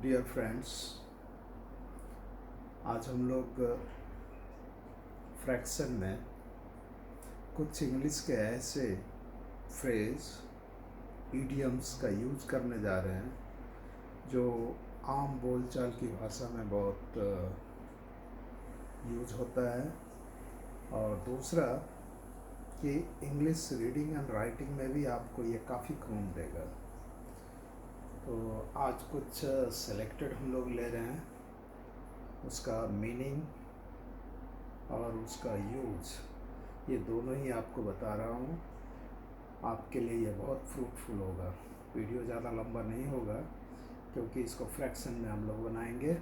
Dear friends, आज हम लोग फ्रैक्शन में कुछ इंग्लिश के ऐसे फ्रेज इडियम्स का यूज़ करने जा रहे हैं जो आम बोलचाल की भाषा में बहुत यूज होता है। और दूसरा कि इंग्लिश रीडिंग एंड राइटिंग में भी आपको ये काफ़ी काम देगा। तो आज कुछ सेलेक्टेड हम लोग ले रहे हैं, उसका मीनिंग और उसका यूज ये दोनों ही आपको बता रहा हूँ। आपके लिए ये बहुत फ्रूटफुल होगा। वीडियो ज़्यादा लंबा नहीं होगा क्योंकि इसको फ्रैक्शन में हम लोग बनाएंगे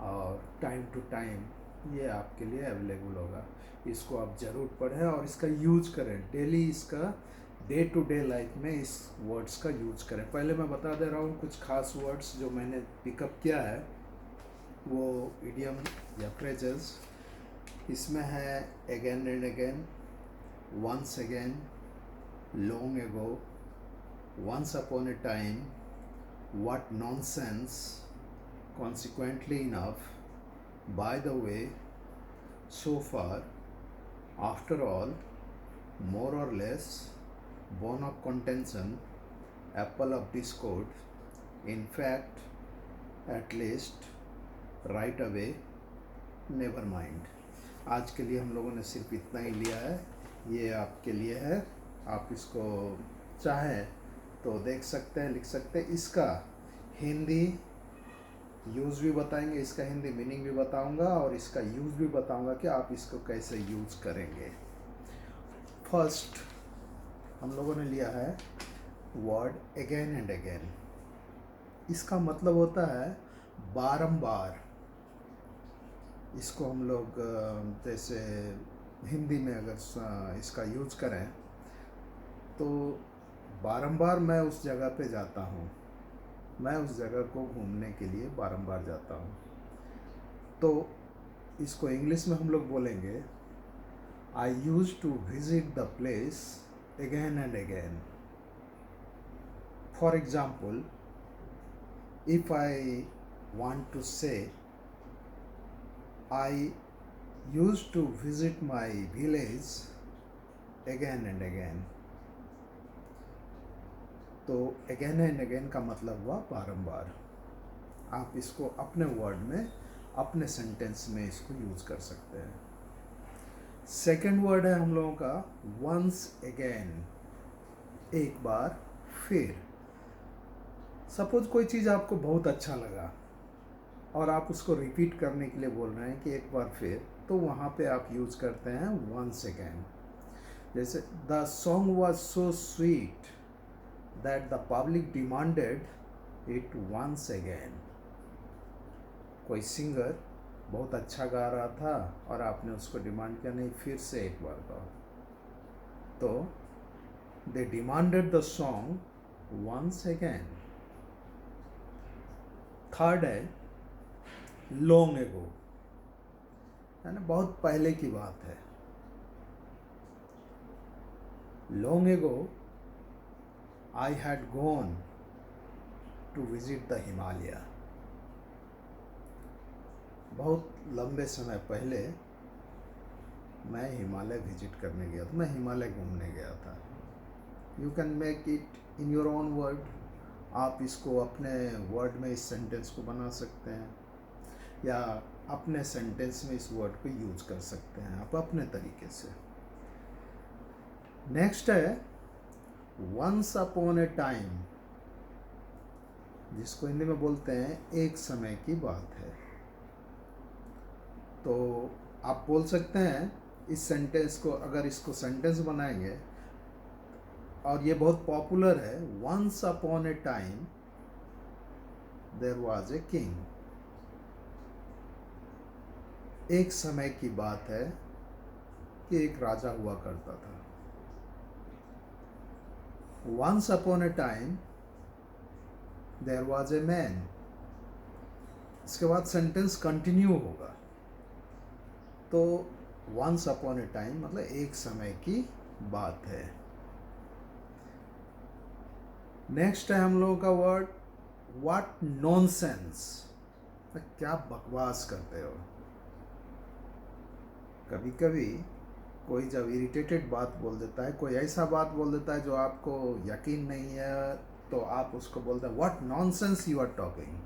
और टाइम टू टाइम ये आपके लिए अवेलेबल होगा। इसको आप ज़रूर पढ़ें और इसका यूज करें डेली। इसका डे टू डे लाइफ में इस वर्ड्स का यूज करें। पहले मैं बता दे रहा हूँ कुछ खास वर्ड्स जो मैंने पिकअप किया है, वो इडियम या फ्रेजेस इसमें है again and again, once again, long ago, once upon a time, what nonsense, consequently enough, by the way, so far, after all, more और less, bone of contention, apple of discord, in fact, at least, right away, never mind। आज के लिए हम लोगों ने सिर्फ इतना ही लिया है। ये आपके लिए है, आप इसको चाहें तो देख सकते हैं, लिख सकते हैं। इसका हिंदी यूज़ भी बताएंगे, इसका हिंदी मीनिंग भी बताऊंगा और इसका यूज़ भी बताऊंगा कि आप इसको कैसे यूज़ करेंगे। फर्स्ट हम लोगों ने लिया है वर्ड अगेन एंड अगेन। इसका मतलब होता है बारंबार। इसको हम लोग जैसे हिंदी में अगर इसका यूज़ करें तो बारंबार मैं उस जगह पे जाता हूँ, मैं उस जगह को घूमने के लिए बारंबार जाता हूँ। तो इसको इंग्लिश में हम लोग बोलेंगे I use to visit the place again and again. For example, if I want to say I used to visit my village again and again, तो again and again का मतलब हुआ बारंबार। आप इसको अपने वर्ड में, अपने सेंटेंस में इसको यूज कर सकते हैं। सेकेंड वर्ड है हम लोगों का वंस अगेन, एक बार फिर। सपोज कोई चीज़ आपको बहुत अच्छा लगा और आप उसको रिपीट करने के लिए बोल रहे हैं कि एक बार फिर, तो वहाँ पे आप यूज़ करते हैं वंस अगेन। जैसे the song was so sweet that the public demanded it once again. कोई सिंगर बहुत अच्छा गा रहा था और आपने उसको डिमांड किया, नहीं फिर से एक बार गाओ, तो they demanded the song once again. Third है लॉन्ग एगो, है ना, बहुत पहले की बात है। Long ago I had gone to visit the Himalaya. बहुत लंबे समय पहले मैं हिमालय विजिट करने गया था, मैं हिमालय घूमने गया था। You can make it in your own word. आप इसको अपने वर्ड में इस सेंटेंस को बना सकते हैं या अपने सेंटेंस में इस वर्ड को यूज कर सकते हैं आप अपने तरीके से। नेक्स्ट है वंस अपॉन ए टाइम, जिसको हिंदी में बोलते हैं एक समय की बात है। तो आप बोल सकते हैं इस सेंटेंस को, अगर इसको सेंटेंस बनाएंगे, और ये बहुत पॉपुलर है, once upon a time there was a king. एक समय की बात है कि एक राजा हुआ करता था। Once upon a time there was a man. इसके बाद सेंटेंस कंटिन्यू होगा। तो वंस अपॉन ए टाइम मतलब एक समय की बात है। नेक्स्ट है हम लोगों का वर्ड व्हाट नॉनसेंस, क्या बकवास करते हो। कभी कभी कोई जब इरिटेटेड बात बोल देता है, कोई ऐसा बात बोल देता है जो आपको यकीन नहीं है, तो आप उसको बोलते हैं what nonsense you are talking,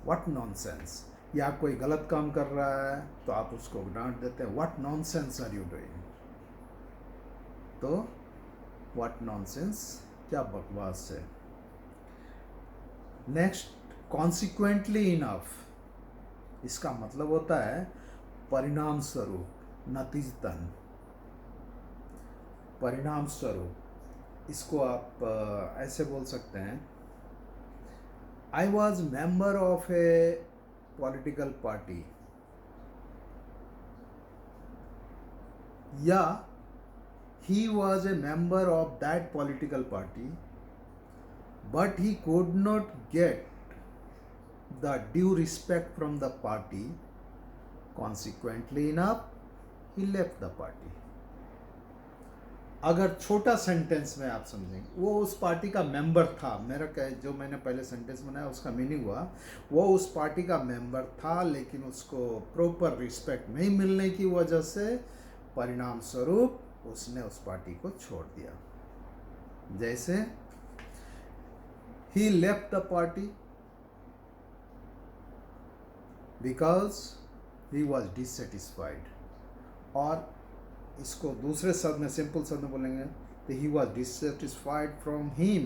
what nonsense. या कोई गलत काम कर रहा है तो आप उसको डांट देते हैं what nonsense are you doing. तो व्हाट नॉनसेंस, क्या बकवास है। नेक्स्ट, कॉन्सिक्वेंटली इनफ, इसका मतलब होता है परिणाम स्वरूप, नतीजतन, परिणाम स्वरूप। इसको आप ऐसे बोल सकते हैं, I was member of a political party, या he was a member of that political party but he could not get the due respect from the party, consequently enough he left the party। अगर छोटा sentence में आप समझेंगे, वो उस party का member था, मेरा जो मैंने पहले सेंटेंस बनाया उसका मीनिंग हुआ वो उस पार्टी का मेंबर था, लेकिन उसको प्रॉपर रिस्पेक्ट नहीं मिलने की वजह से परिणाम स्वरूप उसने उस पार्टी को छोड़ दिया। जैसे he left the party because he was dissatisfied, और इसको दूसरे शब्द में, सिंपल शब्द में बोलेंगे तो he was dissatisfied from him,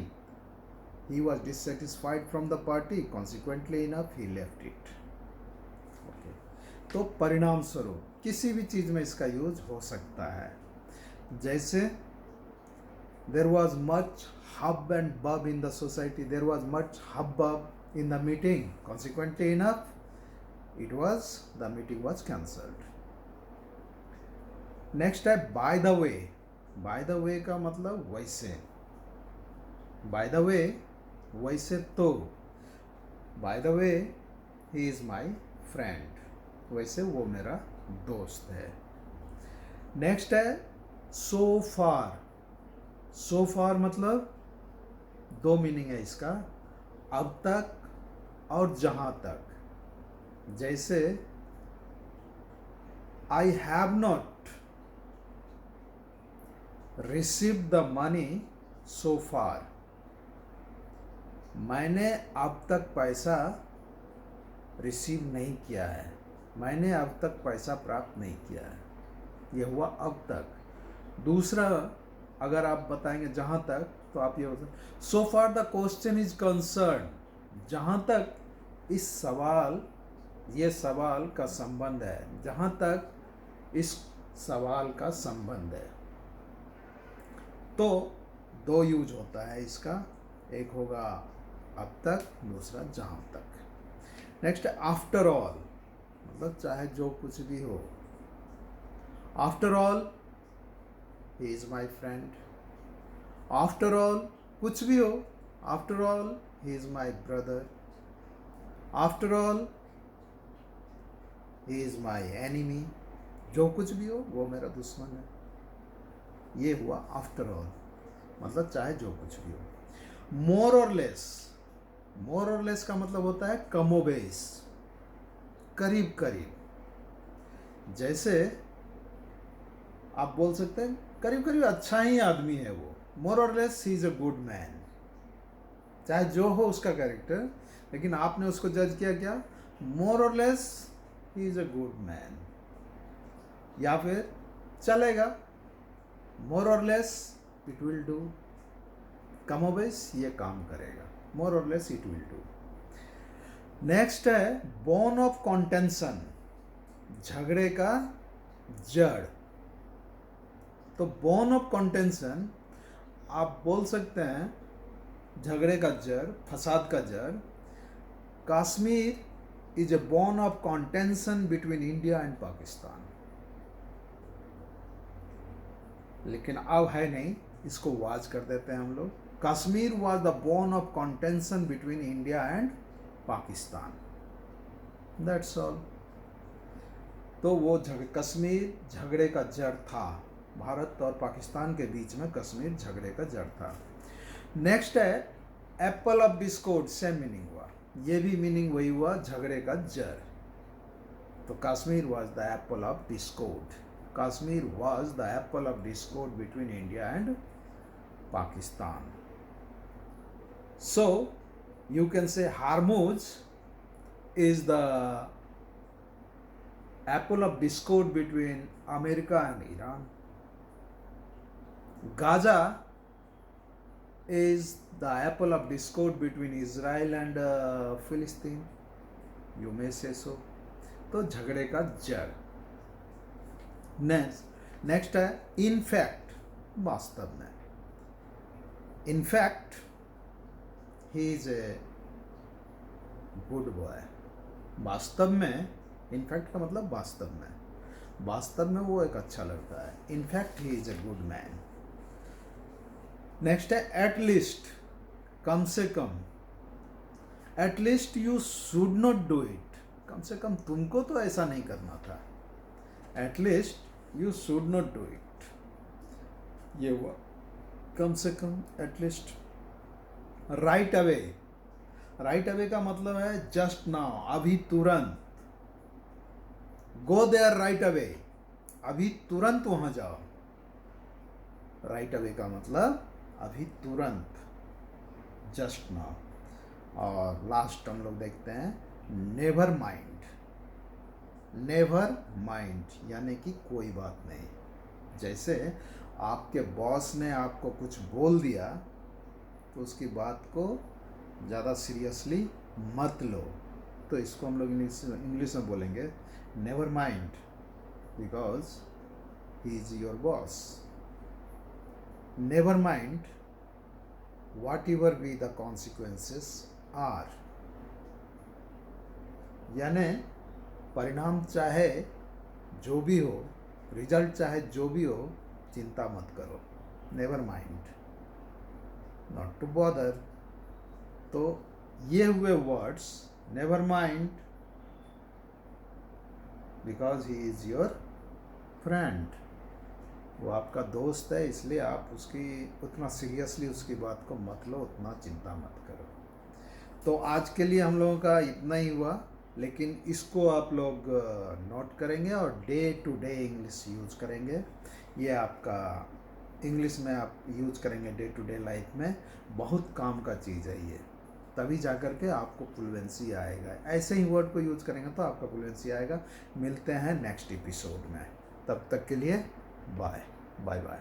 he was dissatisfied from the party, consequently enough he left it। okay. तो परिणाम स्वरूप किसी भी चीज़ में इसका यूज हो सकता है। जैसे there was much hub and bub in the society, there was much hubbub in the meeting, consequently enough the meeting was cancelled। next है by the way, by the way का मतलब वैसे, by the way वैसे तो, by the way he is my friend, वैसे वो मेरा दोस्त है। नेक्स्ट है so far, so far मतलब दो मीनिंग है इसका, अब तक और जहां तक। जैसे I have not receive the money so far, मैंने अब तक पैसा रिसीव नहीं किया है, मैंने अब तक पैसा प्राप्त नहीं किया है, यह हुआ अब तक। दूसरा अगर आप बताएंगे जहाँ तक, तो आप ये बोलते so far the question is concern, जहाँ तक इस सवाल, ये सवाल का संबंध है, जहाँ तक इस सवाल का संबंध है। तो दो यूज होता है इसका, एक होगा अब तक, दूसरा जहाँ तक। नेक्स्ट है आफ्टर ऑल, मतलब चाहे जो कुछ भी हो, after all he is my friend, after all कुछ भी हो, after all he is my brother, after all he is my enemy, जो कुछ भी हो वो मेरा दुश्मन है। ये हुआ आफ्टर ऑल, मतलब चाहे जो कुछ भी हो। मोर और लेस, मोर और लेस का मतलब होता है कमोबेश, करीब करीब। जैसे आप बोल सकते हैं करीब करीब अच्छा ही आदमी है वो, मोर और less he is a good man, चाहे जो हो उसका कैरेक्टर, लेकिन आपने उसको जज किया क्या, मोर और less he is a good man. या फिर चलेगा, मोर और लेस इट विल डू, कमोबेश ये काम करेगा, मोर और less it will do. Next है बोन ऑफ कॉन्टेंशन, झगड़े का जड़। तो बोन ऑफ कॉन्टेंशन आप बोल सकते हैं झगड़े का जड़, फसाद का जड़। Kashmir is a bone of contention between India and Pakistan, लेकिन अब है नहीं, इसको वाज कर देते हैं हम लोग। Kashmir was the bone of contention between India and Pakistan, that's all. तो वो कश्मीर झगड़े का जड़ था, भारत और पाकिस्तान के बीच में कश्मीर झगड़े का जड़ था। नेक्स्ट है Apple of Discord same meaning हुआ, ये भी मीनिंग वही हुआ, झगड़े का जड़। तो Kashmir was the apple of discord, Kashmir was the apple of discord between India and Pakistan. So you can say हारमूज is the apple of discord between America and Iran. Gaza is the apple of discord between Israel and Philistine. You may say so. तो झगड़े का जड़। Next है in fact, वास्तव में। In fact he is a good boy. वास्तव में, in fact का मतलब वास्तव में, वास्तव में वो एक अच्छा लड़का है। In fact he is a good man. Next है एटलीस्ट, कम से कम। At least you should not do it, कम से कम तुमको तो ऐसा नहीं करना था। At least you should not do it, ये हुआ कम से कम, at least. Right away, right away का मतलब है जस्ट नाउ, अभी तुरंत। गो देयर राइट अवे, अभी तुरंत वहां जाओ। राइट अवे का मतलब अभी तुरंत, जस्ट नाउ। और लास्ट हम लोग देखते हैं नेवर माइंड। नेवर माइंड यानी कि कोई बात नहीं। जैसे आपके बॉस ने आपको कुछ बोल दिया तो उसकी बात को ज़्यादा सीरियसली मत लो। तो इसको हम लोग इंग्लिश में बोलेंगे never mind, because he is your boss. Never mind whatever be the consequences are, यानी परिणाम चाहे जो भी हो, रिजल्ट चाहे जो भी हो, चिंता मत करो। Never mind, not to bother. तो ये हुए words, never mind because he is your friend. वो आपका दोस्त है, इसलिए आप उसकी उतना सीरियसली उसकी बात को मत लो, उतना चिंता मत करो। तो आज के लिए हम लोगों का इतना ही हुआ, लेकिन इसको आप लोग नोट करेंगे और day to day English use करेंगे। ये आपका इंग्लिश में आप यूज करेंगे डे टू डे लाइफ में, बहुत काम का चीज़ है ये, तभी जाकर के आपको फ्लुएंसी आएगा। ऐसे ही वर्ड को यूज करेंगे तो आपका फ्लुएंसी आएगा। मिलते हैं नेक्स्ट एपिसोड में, तब तक के लिए बाय बाय बाय।